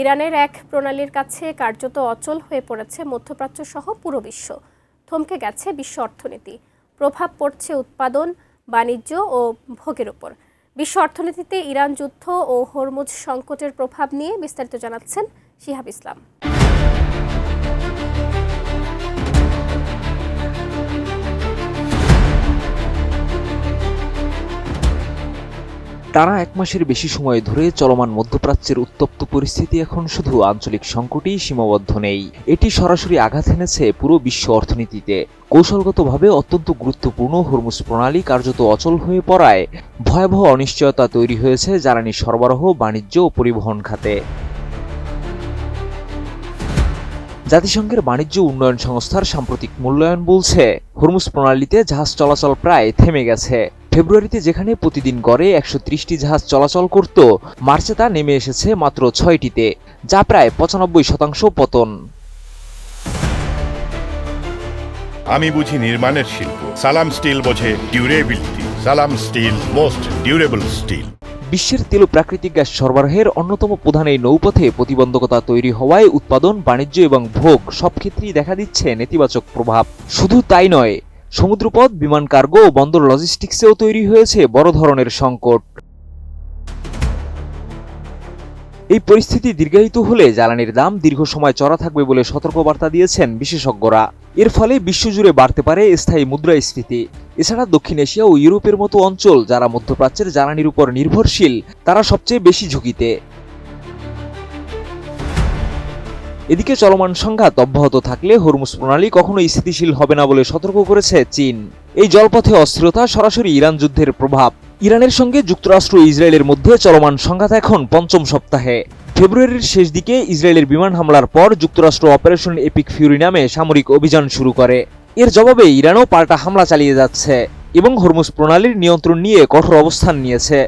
ইরানের এক প্রণালীর কাছে কার্যত অচল হয়ে পড়েছে মধ্যপ্রাচ্য সহ পুরো বিশ্ব। থমকে গেছে বিশ্ব অর্থনীতি, প্রভাব পড়ছে উৎপাদন, বাণিজ্য ও ভোগের উপর। বিশ্ব অর্থনীতিতে ইরান যুদ্ধ ও হরমুজ সংকটের প্রভাব নিয়ে বিস্তারিত জানাচ্ছেন শিহাব ইসলাম। টানা এক মাসের বেশি সময় ধরে চলমান মধ্যপ্রাচ্যের উত্তপ্ত পরিস্থিতি এখন শুধু আঞ্চলিক সংকটেই সীমাবদ্ধ নেই, এটি সরাসরি আঘাত এনেছে পুরো বিশ্ব অর্থনীতিতে। কৌশলগতভাবে অত্যন্ত গুরুত্বপূর্ণ হরমুজ প্রণালী কার্যত অচল হয়ে পড়ায় ভয়াবহ অনিশ্চয়তা তৈরি হয়েছে জ্বালানি সরবরাহ, বাণিজ্য ও পরিবহন খাতে। জাতিসংঘের বাণিজ্য উন্নয়ন সংস্থার সাম্প্রতিক মূল্যায়ন বলছে, হরমুজ প্রণালীতে জাহাজ চলাচল প্রায় থেমে গেছে। ফেব্রুয়ারিতে যেখানে প্রতিদিন গড়ে 130টি জাহাজ চলাচল করত, মার্চে তা নেমে এসেছে মাত্র 6টিতে, যা প্রায় 95% পতন। আমি বুঝি নির্মাণের শিল্প, সালাম স্টিল বোঝে ডিউরেবিলিটি। সালাম স্টিল, মোস্ট ডিউরেবল স্টিল। বিশ্বের তেল ও প্রাকৃতিক গ্যাস সরবরাহের অন্যতম প্রধান এই নৌপথে প্রতিবন্ধকতা তৈরি হওয়ায় উৎপাদন, বাণিজ্য এবং ভোগ সব ক্ষেত্রেই দেখা দিচ্ছে নেতিবাচক প্রভাব। শুধু তাই নয়, সমুদ্রপথ, বিমান কার্গো ও বন্দর লজিস্টিক্সেও তৈরি হয়েছে বড় ধরনের সংকট। এই পরিস্থিতি দীর্ঘায়িত হলে জ্বালানির দাম দীর্ঘ সময় চড়া থাকবে বলে সতর্কবার্তা দিয়েছেন বিশেষজ্ঞরা। এর ফলে বিশ্বজুড়ে বাড়তে পারে স্থায়ী মুদ্রাস্ফীতি। এছাড়া দক্ষিণ এশিয়া ও ইউরোপের মতো অঞ্চল যারা মধ্যপ্রাচ্যের জ্বালানির উপর নির্ভরশীল, তারা সবচেয়ে বেশি ঝুঁকিতে। এদিকে চলমান সংঘাত অব্যাহত থাকলে হরমুজ প্রণালী কখনোই স্থিতিশীল হবে না বলে সতর্ক করেছে চীন। এই জলপথে অস্থিরতা সরাসরি ইরান যুদ্ধের প্রভাব। ইরানের সঙ্গে যুক্তরাষ্ট্র ও ইসরায়েলের মধ্যে চলমান সংঘাত এখন পঞ্চম সপ্তাহে। ফেব্রুয়ারির শেষ দিকে ইসরায়েলের বিমান হামলার পর যুক্তরাষ্ট্র অপারেশন এপিক ফিউরি নামে সামরিক অভিযান শুরু করে। এর জবাবে ইরানও পাল্টা হামলা চালিয়ে যাচ্ছে এবং হরমুজ প্রণালীর নিয়ন্ত্রণ নিয়ে কঠোর অবস্থান নিয়েছে।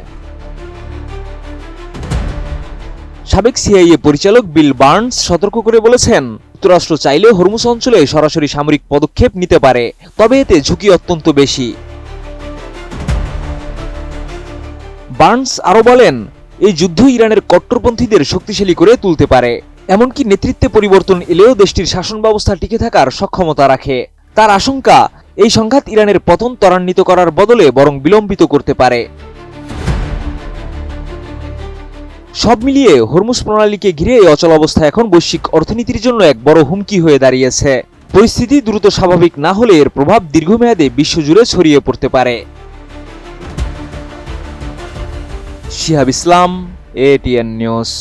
সাবেক সিআইএ পরিচালক বিল বার্নস সতর্ক করে বলেছেন, যুক্তরাষ্ট্র চাইলে হরমুজ অঞ্চলে সরাসরি সামরিক পদক্ষেপ নিতে পারে, তবে এতে ঝুঁকি অত্যন্ত বেশি। বার্নস আরও বলেন, এই যুদ্ধ ইরানের কট্টরপন্থীদের শক্তিশালী করে তুলতে পারে, এমনকি নেতৃত্বে পরিবর্তন এলেও দেশটির শাসন ব্যবস্থা টিকে থাকার সক্ষমতা রাখে। তার আশঙ্কা, এই সংঘাত ইরানের পতন ত্বরান্বিত করার বদলে বরং বিলম্বিত করতে পারে। সব মিলিয়ে হরমুজ প্রণালীকে ঘিরে এই অচল অবস্থা এখন বৈশ্বিক অর্থনীতির জন্য এক বড় হুমকি হয়ে দাঁড়িয়েছে। পরিস্থিতি দ্রুত স্বাভাবিক না হলে এর প্রভাব দীর্ঘমেয়াদে বিশ্বজুড়ে ছড়িয়ে পড়তে পারে। শিহাব ইসলাম, এটিএন নিউজ।